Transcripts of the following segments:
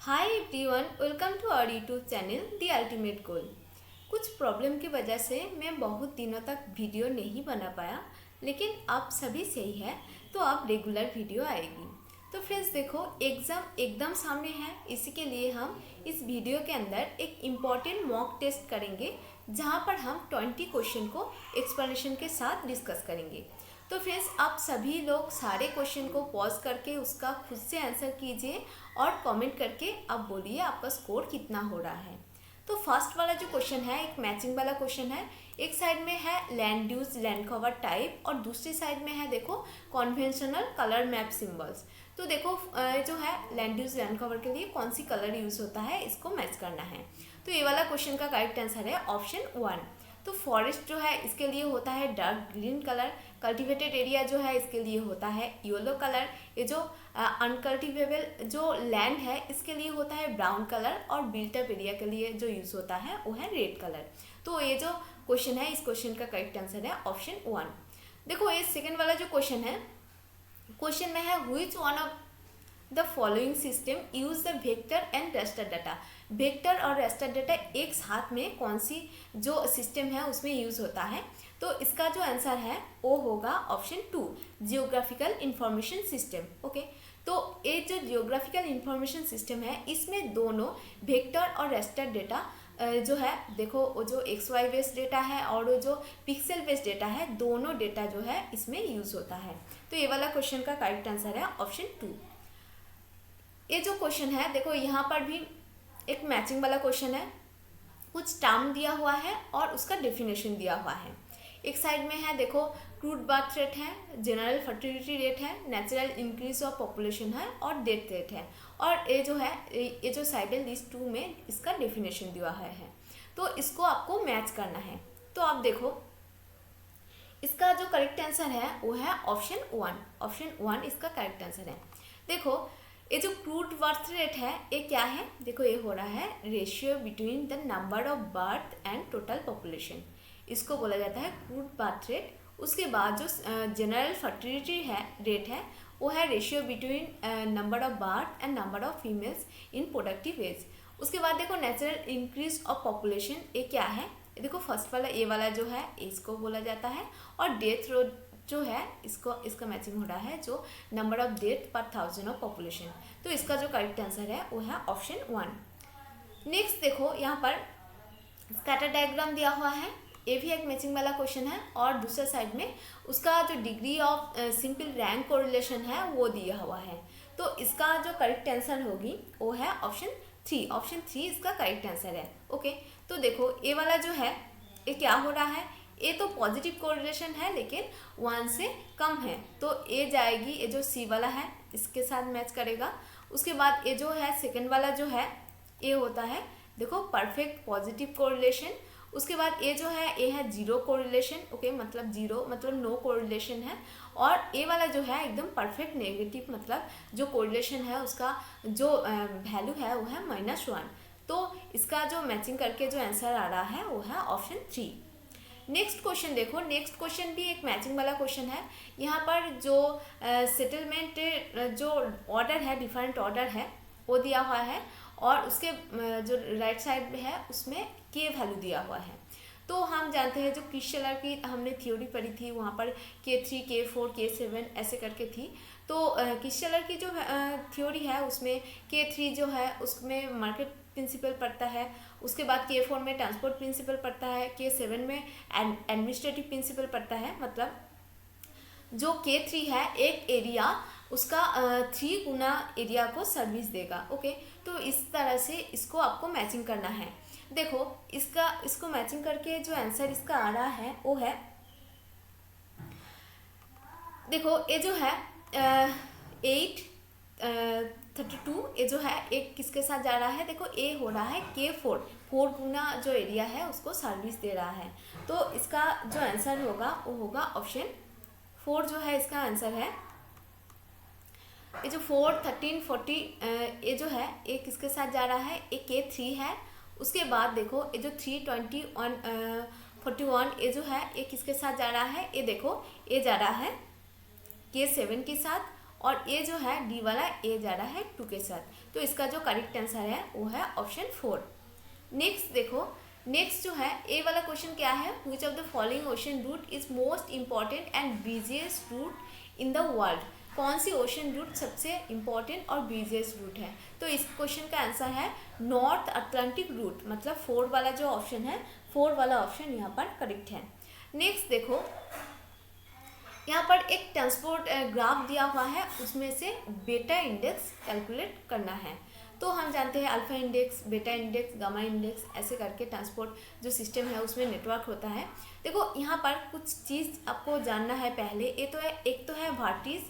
Hi everyone, welcome to our YouTube channel the ultimate goal. कुछ problem की वजह से मैं बहुत दिनों तक वीडियो नहीं बना पाया, लेकिन अब सभी सही है तो अब रेगुलर वीडियो आएगी। तो फ्रेंड्स देखो, एग्ज़ाम एकदम सामने है, इसी के लिए हम इस वीडियो के अंदर एक इम्पॉर्टेंट मॉक टेस्ट करेंगे, जहाँ पर हम 20 क्वेश्चन को एक्सप्लेनेशन के साथ डिस्कस करेंगे। तो फ्रेंड्स, आप सभी लोग सारे क्वेश्चन को पॉज करके उसका खुद से आंसर कीजिए और कमेंट करके आप बोलिए आपका स्कोर कितना हो रहा है। तो फर्स्ट वाला जो क्वेश्चन है एक मैचिंग वाला क्वेश्चन है। एक साइड में है land use land cover type और दूसरी साइड में है देखो कॉन्वेंशनल कलर मैप सिंबल्स। तो देखो जो है लैंड यूज लैंड कवर के लिए कौन सी कलर यूज होता है, इसको मैच करना है। तो ये वाला क्वेश्चन का करेक्ट आंसर है ऑप्शन 1। तो फॉरेस्ट जो है इसके लिए होता है dark green colour, cultivated area जो है इसके लिए होता है येलो कलर, ये जो अनकल्टिवेबल जो लैंड है इसके लिए होता है ब्राउन कलर और बिल्ट अप एरिया के लिए जो यूज़ होता है वो है रेड कलर। तो ये जो क्वेश्चन है इस क्वेश्चन का करेक्ट आंसर है ऑप्शन 1। देखो ये सेकेंड वाला जो क्वेश्चन है, क्वेश्चन में है which one of the following system use the vector and raster data. Vector और रेस्टर डाटा एक साथ में कौन सी जो सिस्टम है उसमें यूज होता है। तो इसका जो आंसर है वो होगा option 2, geographical information system. Okay, तो ये जो जियोग्राफिकल इंफॉर्मेशन सिस्टम है इसमें दोनों वेक्टर और रेस्टर डेटा जो है देखो वो जो XY बेस्ड डेटा है और वो जो पिक्सल बेस्ड डेटा है, दोनों डेटा जो है इसमें यूज होता है। तो ये वाला क्वेश्चन का करेक्ट आंसर है ऑप्शन 2। ये जो क्वेश्चन है देखो यहाँ पर भी एक मैचिंग वाला क्वेश्चन है। कुछ टर्म दिया हुआ है और उसका डेफिनेशन दिया हुआ है। एक साइड में है देखो क्रूड बर्थ रेट है, जनरल फर्टिलिटी रेट है, नेचुरल इंक्रीज ऑफ पॉपुलेशन है और डेथ रेट है। और ये जो है ये जो साइड है लिस्ट 2 में इसका डेफिनेशन दिया हुआ है। तो इसको आपको मैच करना है। तो आप देखो इसका जो करेक्ट आंसर है वो है ऑप्शन 1। ऑप्शन 1 इसका करेक्ट आंसर है। देखो ये जो क्रूड बर्थ रेट है ये क्या है, देखो ये हो रहा है ratio between the number of birth and total population, इसको बोला जाता है क्रूड बर्थ रेट। उसके बाद जो जनरल फर्टिलिटी है रेट है वो है ratio between number of birth and number of females in productive age. उसके बाद देखो नेचुरल इंक्रीज ऑफ पॉपुलेशन ये क्या है, देखो फर्स्ट वाला ये वाला जो है इसको बोला जाता है। और डेथ रेट जो है इसका मैचिंग हो रहा है जो नंबर ऑफ डेथ पर 1000 ऑफ पॉपुलेशन। तो इसका जो करेक्ट आंसर है वो है ऑप्शन 1। नेक्स्ट देखो यहाँ पर स्कैटर डायग्राम दिया हुआ है, ये भी एक मैचिंग वाला क्वेश्चन है। और दूसरे साइड में उसका जो degree of simple rank correlation है वो दिया हुआ है। तो इसका जो करेक्ट आंसर होगी वो है ऑप्शन 3। ऑप्शन 3 इसका करेक्ट आंसर है। ओके, तो देखो ये वाला जो है ये क्या हो रहा है, ये तो पॉजिटिव कोरिलेशन है लेकिन 1 से कम है, तो ये जाएगी, ये जो सी वाला है इसके साथ मैच करेगा। उसके बाद ये जो है सेकंड वाला जो है ये होता है देखो परफेक्ट पॉजिटिव कोरिलेशन। उसके बाद ये जो है ये है जीरो कोरिलेशन। ओके, मतलब जीरो मतलब नो कोरिलेशन है। और ये वाला जो है एकदम परफेक्ट नेगेटिव, मतलब जो कोरिलेशन है उसका जो वैल्यू है वो है -1। तो इसका जो मैचिंग करके जो आंसर आ रहा है वो है ऑप्शन 3। नेक्स्ट क्वेश्चन देखो, नेक्स्ट क्वेश्चन भी एक मैचिंग वाला क्वेश्चन है। यहाँ पर जो सेटलमेंट जो ऑर्डर है डिफरेंट ऑर्डर है वो दिया हुआ है और उसके जो राइट साइड में है उसमें के वैल्यू दिया हुआ है। तो हम जानते हैं जो किशलर की हमने थ्योरी पढ़ी थी वहाँ पर K3 K4 K7 ऐसे करके थी। तो किशलर की जो थ्योरी है उसमें K3 जो है उसमें मार्केट प्रिंसिपल पड़ता है। उसके बाद K4 में ट्रांसपोर्ट प्रिंसिपल पड़ता है, K7 में एडमिनिस्ट्रेटिव प्रिंसिपल पड़ता है। मतलब जो K3 है एक एरिया उसका 3 गुना एरिया को सर्विस देगा। ओके, तो इस तरह से इसको आपको मैचिंग करना है। देखो इसको मैचिंग करके जो आंसर इसका आ रहा है वो है देखो ये जो है 832 ये जो है एक किसके साथ जा रहा है, देखो ये हो रहा है K4 4 गुना जो एरिया है उसको सर्विस दे रहा है। तो इसका जो आंसर होगा वो होगा ऑप्शन 4 जो है इसका आंसर है। ये जो 4 13 40 ये जो है ये किसके साथ जा रहा है, ये K3 है। उसके बाद देखो ये जो 321 41 ये जो है ये किसके साथ जा रहा है, ये देखो ये जा रहा है K7 के साथ। और ए जो है डी वाला ए जा रहा है 2 के साथ। तो इसका जो करेक्ट आंसर है वो है ऑप्शन 4। नेक्स्ट देखो, नेक्स्ट जो है ए वाला क्वेश्चन क्या है, which of the following ocean route is most important and busiest route in the world. कौन सी ओशन रूट सबसे इंपॉर्टेंट और बिजिएस्ट रूट है। तो इस क्वेश्चन का आंसर है नॉर्थ अटलांटिक रूट, मतलब 4 वाला जो ऑप्शन है, 4 वाला ऑप्शन यहाँ पर करेक्ट है। नेक्स्ट देखो, यहाँ पर एक ट्रांसपोर्ट ग्राफ दिया हुआ है, उसमें से बेटा इंडेक्स कैलकुलेट करना है। तो हम जानते हैं अल्फा इंडेक्स, बेटा इंडेक्स, गामा इंडेक्स, ऐसे करके ट्रांसपोर्ट जो सिस्टम है उसमें नेटवर्क होता है। देखो यहाँ पर कुछ चीज़ आपको जानना है पहले। एक तो है वर्टिस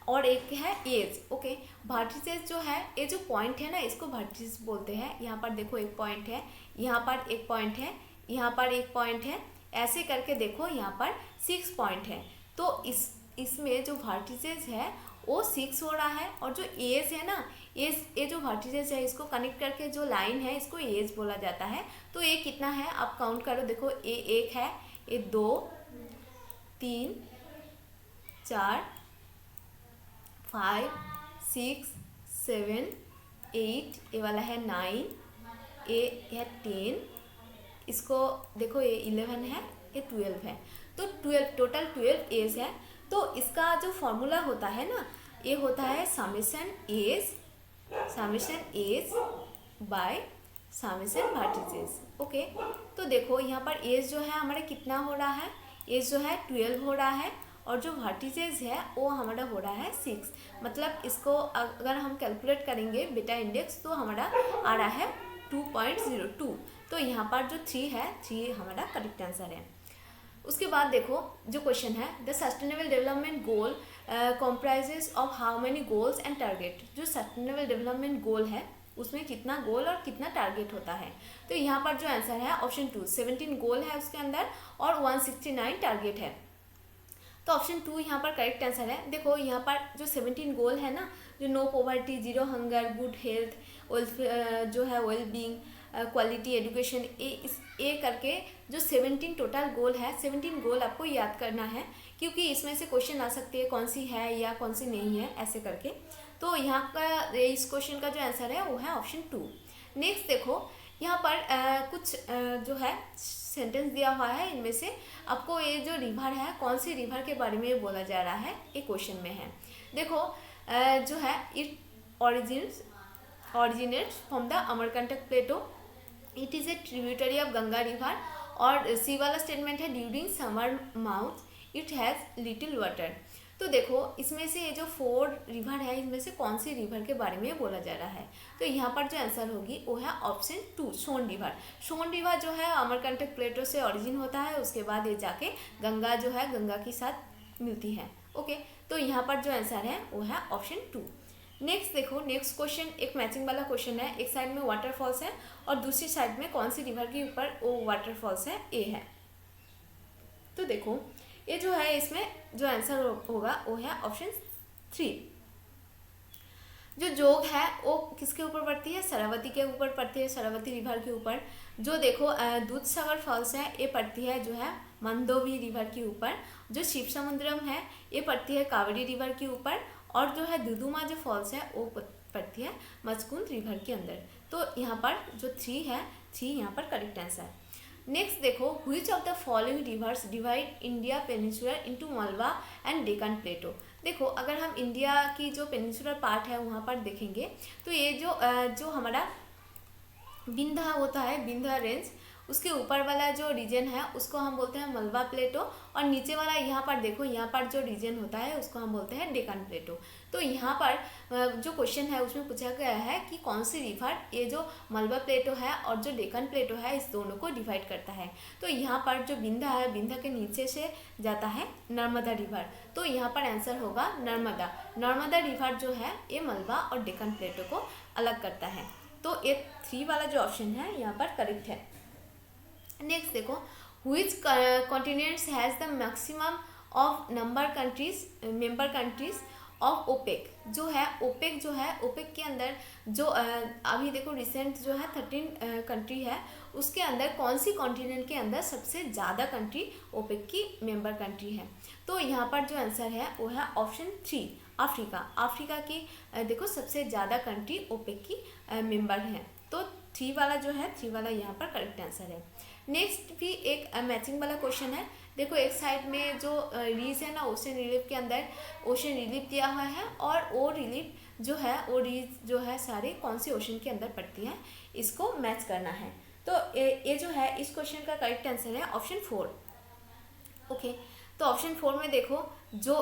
और एक है एज। ओके, वर्टिसेस जो है, ये जो पॉइंट है ना, इसको वर्टिस बोलते हैं। यहाँ पर देखो एक पॉइंट है, यहाँ पर एक पॉइंट है, यहाँ पर एक पॉइंट है, ऐसे करके देखो यहाँ पर 6 पॉइंट है। तो इसमें जो वर्टिसेस है वो 6 हो रहा है, और जो एज है ना, ये जो वर्टिसेस है इसको कनेक्ट करके जो लाइन है इसको एज बोला जाता है। तो ये कितना है आप काउंट करो, देखो ये 1 है, ये 2, 3, 4, 5, 6, 7, 8, ये वाला है 9, ये है 10, इसको देखो ये 11 है, ये 12 है। तो 12 टोटल 12 एज है। तो इसका जो फॉर्मूला होता है ना, ये होता है summation edge by summation vertices. Okay, तो देखो यहाँ पर एज जो है हमारा कितना हो रहा है, एज जो है 12 हो रहा है, और जो वर्टिसेस है वो हमारा हो रहा है 6। मतलब इसको अगर हम कैलकुलेट करेंगे बेटा इंडेक्स तो हमारा आ रहा है 2.02। तो यहाँ पर जो 3 है, 3 हमारा करेक्ट आंसर है। उसके बाद देखो जो क्वेश्चन है, the sustainable development goal comprises of how many goals and target. जो सस्टेनेबल डेवलपमेंट गोल है उसमें कितना गोल और कितना टारगेट होता है। तो यहाँ पर जो आंसर है ऑप्शन 2, 17 गोल है उसके अंदर और 169 टारगेट है। तो ऑप्शन 2 यहाँ पर करेक्ट आंसर है। देखो यहाँ पर जो 17 गोल है ना, जो no poverty, zero hunger, good health, जो है वेल बीइंग, क्वालिटी एजुकेशन, ए करके जो 17 टोटल गोल है, 17 गोल आपको याद करना है, क्योंकि इसमें से क्वेश्चन आ सकती है कौन सी है या कौन सी नहीं है, ऐसे करके। तो यहाँ का इस क्वेश्चन का जो आंसर है वो है ऑप्शन 2। नेक्स्ट देखो यहाँ पर कुछ जो है सेंटेंस दिया हुआ है, इनमें से आपको ये जो रिवर है कौन सी रिवर के बारे में बोला जा रहा है, ये क्वेश्चन में है। देखो जो है it originates from the Amarkantak plateau, it is a tributary of Ganga river. और सी वाला स्टेटमेंट है during summer months it has little water. तो देखो इसमें से ये जो 4 रिवर है, इनमें से कौन सी रिवर के बारे में बोला जा रहा है। तो यहाँ पर जो आंसर होगी वो है ऑप्शन 2, सोन रिवर। सोन रिवर जो है अमरकंटक प्लेटो से ओरिजिन होता है, उसके बाद ये जाके गंगा जो है गंगा के साथ मिलती है। ओके, तो यहाँ पर जो आंसर है वो है ऑप्शन 2। नेक्स्ट देखो, नेक्स्ट क्वेश्चन एक मैचिंग वाला क्वेश्चन है। एक साइड में वाटरफॉल्स है और दूसरी साइड में कौन सी रिवर के ऊपर वो वाटरफॉल्स है, ए है। तो देखो ये जो है इसमें जो आंसर होगा वो है ऑप्शन 3। जो जोग है वो किसके ऊपर पड़ती है, शरावती के ऊपर पड़ती है, शरावती रिवर के ऊपर। जो देखो दूधसागर फॉल्स है ये पड़ती है जो है मंदोवी रिवर के ऊपर। जो शिव समुद्रम है ये पड़ती है कावेरी रिवर के ऊपर, और जो है दुदुमा जो फॉल्स है वो पड़ती है मचकुंद रिवर के अंदर। तो यहाँ पर जो 3 है, 3 यहाँ पर करेक्ट आंसर। नेक्स्ट देखो, which of the following rivers divide India peninsular into मलबा एंड डेक्कन प्लेटो। देखो अगर हम इंडिया की जो पेनिनसुलर पार्ट है वहाँ पर देखेंगे तो ये जो हमारा विंध्या होता है, विंध्या रेंज, उसके ऊपर वाला जो रीजन है उसको हम बोलते हैं मलबा प्लेटो, और नीचे वाला यहाँ पर देखो यहाँ पर जो रीजन होता है उसको हम बोलते हैं डेक्कन प्लेटो। तो यहाँ पर जो क्वेश्चन है उसमें पूछा गया है कि कौन सी रिवर ये जो मलबा प्लेटो है और जो डेक्कन प्लेटो है इस दोनों को डिवाइड करता है। तो यहाँ पर जो विंध्या है, विंध्या के नीचे से जाता है नर्मदा रिवर। तो यहाँ पर आंसर होगा नर्मदा। नर्मदा रिवर जो है ये मलबा और डेक्कन प्लेटो को अलग करता है। तो ये 3 वाला जो ऑप्शन है यहाँ पर करेक्ट है। नेक्स्ट देखो, which continents has the maximum of member countries of OPEC. जो है ओपेक के अंदर जो अभी देखो रिसेंट जो है 13 कंट्री है, उसके अंदर कौन सी कॉन्टिनेंट के अंदर सबसे ज़्यादा कंट्री ओपेक की मेंबर कंट्री है। तो यहाँ पर जो आंसर है वो है ऑप्शन 3, अफ्रीका। अफ्रीका की देखो सबसे ज़्यादा कंट्री ओपेक की मेंबर हैं। तो 3 वाला जो है, 3 वाला यहाँ पर करेक्ट आंसर है। नेक्स्ट भी एक मैचिंग वाला क्वेश्चन है। देखो एक साइड में जो रीज है ना, ओशन रिलीफ के अंदर ओशन रिलीफ दिया हुआ है, और ओ रिलीफ जो है, ओ रीज जो है सारे कौन सी ओशन के अंदर पड़ती हैं, इसको मैच करना है। तो ये जो है इस क्वेश्चन का करेक्ट आंसर है ऑप्शन 4। ओके, तो ऑप्शन 4 में देखो जो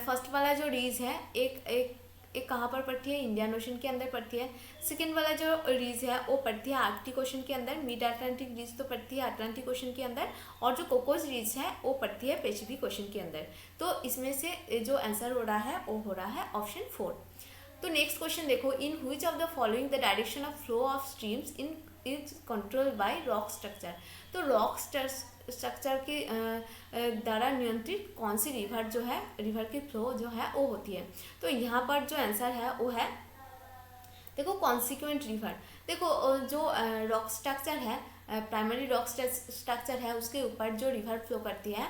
फर्स्ट वाला जो रीज है एक एक एक कहाँ पर पड़ती है, इंडियन ओशन के अंदर पड़ती है। सेकेंड वाला जो रीज है वो पड़ती है आर्कटिक ओशन के अंदर। मिड अटलांटिक रीज तो पड़ती है अटलांटिक ओशन के अंदर, और जो कोकोस रीज है वो पड़ती है पैसिफिक ओशन के अंदर। तो इसमें से जो आंसर हो रहा है वो हो रहा है ऑप्शन 4। तो नेक्स्ट क्वेश्चन देखो, in which of the following the direction of flow of streams in is control by rock structure. तो रॉक स्ट्रक्चर के द्वारा नियंत्रित कौन सी रिवर जो है, रिवर की फ्लो जो है वो होती है। तो यहाँ पर जो आंसर है वो है देखो कॉन्सिक्वेंट रिवर। देखो जो रॉक स्ट्रक्चर है, प्राइमरी रॉक स्ट्रक्चर है, उसके ऊपर जो रिवर फ्लो करती है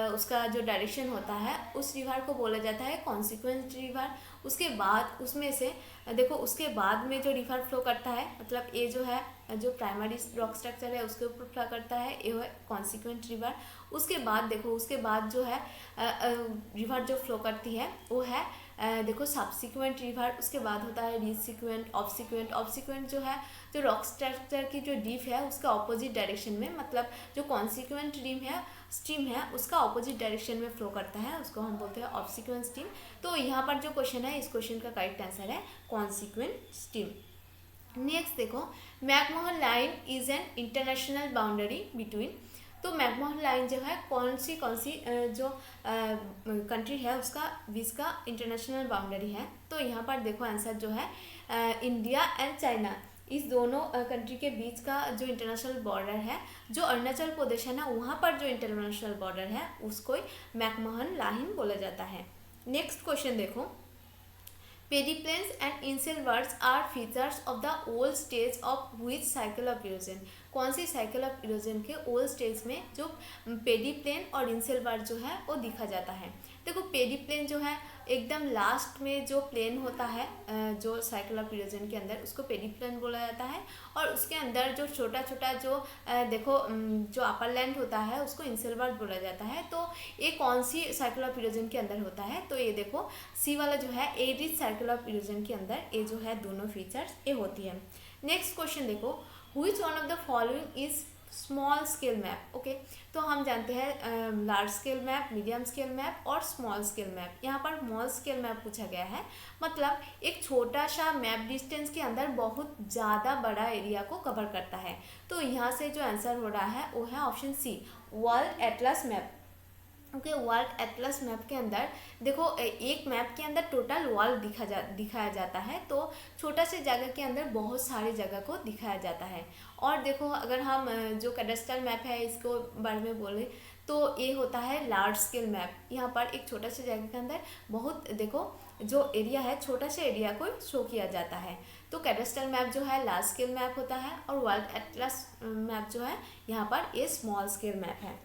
उसका जो डायरेक्शन होता है उस रिवर को बोला जाता है कॉन्सिक्वेंट रिवर। उसके बाद उसमें से देखो उसके बाद में जो रिवर फ्लो करता है, मतलब ये जो है जो प्राइमरी रॉक स्ट्रक्चर है उसके ऊपर फ्लो करता है, ये है कॉन्सिक्वेंट रिवर। उसके बाद देखो उसके बाद जो है रिवर जो फ्लो करती है वो है देखो सबसिक्वेंट रिवर। उसके बाद होता है रीसिक्वेंट, ऑब्सिक्वेंट। ऑब्सिक्वेंट जो है जो रॉक स्ट्रक्चर की जो डीप है उसका ऑपोजिट डायरेक्शन में, मतलब जो कॉन्सिक्वेंट स्ट्रीम है उसका ऑपोजिट डायरेक्शन में फ्लो करता है, उसको हम बोलते हैं ऑब्सिक्वेंट स्ट्रीम। तो यहाँ पर जो क्वेश्चन है इस क्वेश्चन का करेक्ट आंसर है कॉन्सिक्वेंट स्ट्रीम। नेक्स्ट देखो, McMahon line is an international boundary between. तो मैकमोहन लाइन जो है कौन सी जो कंट्री है उसका बीच का इंटरनेशनल बाउंड्री है। तो यहाँ पर देखो आंसर जो है इंडिया एंड चाइना, इस दोनों कंट्री के बीच का जो इंटरनेशनल बॉर्डर है, जो अरुणाचल प्रदेश है ना वहाँ पर जो इंटरनेशनल बॉर्डर है उसको मैकमोहन लाइन बोला जाता है। नेक्स्ट क्वेश्चन देखो, peneplains and inselbergs are features of the old stage of which cycle of erosion. कौन सी साइकिल ऑफ इरोजन के ओल्ड स्टेज में जो पेरिप्लेन और इंसेलवर्ड जो है वो दिखा जाता है। देखो पेरिप्लेन जो है एकदम लास्ट में जो प्लेन होता है जो साइकिल ऑफ इरोजन के अंदर उसको पेरिप्लेन बोला जाता है, और उसके अंदर जो छोटा छोटा जो देखो जो अपर लैंड होता है उसको इंसेलवर्ड बोला जाता है। तो ये कौन सी साइकिल ऑफ इरोजन के अंदर होता है, तो ये देखो सी वाला जो है एरिज साइकिल ऑफ इरोजन के अंदर ये जो है दोनों फीचर्स ये होती है। नेक्स्ट क्वेश्चन देखो, which one of the following is small scale map. Okay, तो हम जानते हैं large scale map, medium scale map और स्मॉल स्केल मैप। यहाँ पर स्मॉल स्केल मैप पूछा गया है, मतलब एक छोटा सा मैप डिस्टेंस के अंदर बहुत ज़्यादा बड़ा एरिया को कवर करता है। तो यहाँ से जो आंसर हो रहा है वो है option C, world atlas map. Okay, world atlas map के अंदर देखो एक मैप के अंदर टोटल वर्ल्ड दिखाया जाता है, तो छोटा से जगह के अंदर बहुत सारी जगह को दिखाया जाता है। और देखो अगर हम जो कैडस्ट्रल मैप है इसको बारे में बोले तो ये होता है लार्ज स्केल मैप। यहाँ पर एक छोटा सा जगह के अंदर बहुत देखो जो एरिया है छोटा सा एरिया को शो किया जाता है। तो कैडस्ट्रल मैप जो है लार्ज स्केल मैप होता है, और वर्ल्ड एटलस मैप जो है यहाँ पर ये स्मॉल स्केल मैप है।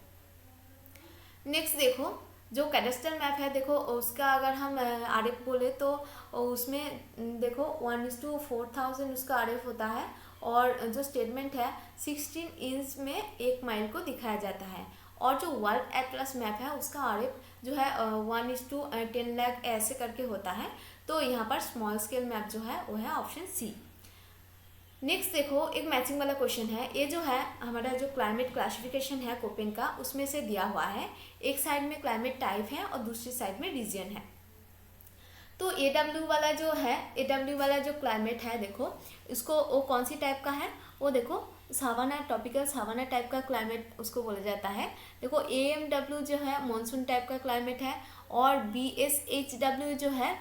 नेक्स्ट देखो जो कैडस्ट्रल मैप है, देखो उसका अगर हम आरएफ बोले तो उसमें देखो 1:4000 उसका आरएफ होता है, और जो स्टेटमेंट है 16 इंच में 1 माइल को दिखाया जाता है। और जो वर्ल्ड एटलस मैप है उसका आरएफ जो है 1:10 लाख ऐसे करके होता है। तो यहाँ पर स्मॉल स्केल मैप जो है वो है ऑप्शन सी। नेक्स्ट देखो एक मैचिंग वाला क्वेश्चन है, ये जो है हमारा जो क्लाइमेट क्लासिफिकेशन है कोपेन का उसमें से दिया हुआ है। एक साइड में क्लाइमेट टाइप है और दूसरी साइड में रीजन है। तो AW वाला जो है, AW वाला जो क्लाइमेट है देखो इसको वो कौन सी टाइप का है, वो देखो सावाना, ट्रॉपिकल सावाना टाइप का क्लाइमेट उसको बोला जाता है। देखो AMW जो है मानसून टाइप का क्लाइमेट है, और BSHW जो है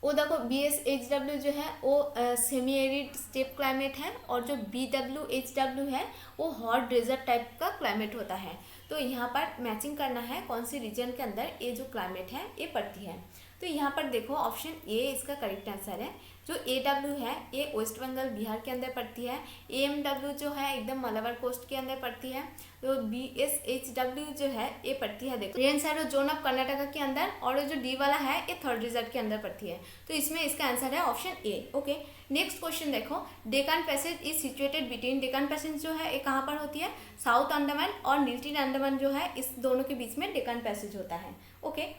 वो देखो BSHW जो है वो सेमी एरिड स्टेप क्लाइमेट है, और जो BWHW है वो हॉट डेजर्ट टाइप का क्लाइमेट होता है। तो यहाँ पर मैचिंग करना है कौन सी रीजन के अंदर ये जो क्लाइमेट है ये पड़ती है। तो यहाँ पर देखो ऑप्शन ए इसका करेक्ट आंसर है। जो AW है ये वेस्ट बंगाल बिहार के अंदर पड़ती है। AMW जो है एकदम मलाबार कोस्ट के अंदर पड़ती है। तो BSHW जो है ये पड़ती है, देखो rain shadow zone of Karnataka के अंदर, और जो D वाला है ये थर्ड रिजर्व के अंदर पड़ती है। तो इसमें इसका आंसर है option A. Okay, next question देखो, Deccan passage is situated between, Deccan passage जो है ये कहाँ पर होती है, साउथ अंडमान और लिटिल अंडमान जो है इस दोनों के बीच में डेक्कन पैसेज होता है। ओके,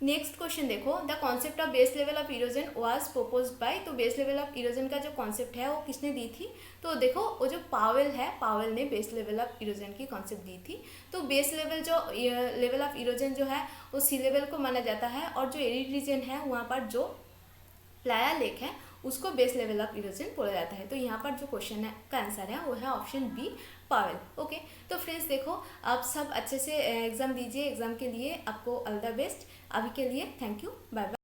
नेक्स्ट क्वेश्चन देखो, the concept of base level of erosion was proposed by, तो बेस लेवल ऑफ इरोजन का जो कॉन्सेप्ट है वो किसने दी थी, तो देखो वो जो पावेल है, पावेल ने बेस लेवल ऑफ इरोजन की कॉन्सेप्ट दी थी। तो बेस लेवल जो लेवल ऑफ इरोजन जो है वो सी लेवल को माना जाता है, और जो एरिड रीजन है वहाँ पर जो प्लाया लेक है उसको बेस लेवल ऑफ इरोजन बोला जाता है। तो यहाँ पर जो क्वेश्चन है का आंसर है वो है ऑप्शन बी, पावेल। ओके, तो फ्रेंड्स देखो आप सब अच्छे से एग्ज़ाम दीजिए, एग्ज़ाम के लिए आपको ऑल द बेस्ट। अभी के लिए थैंक यू, बाय बाय।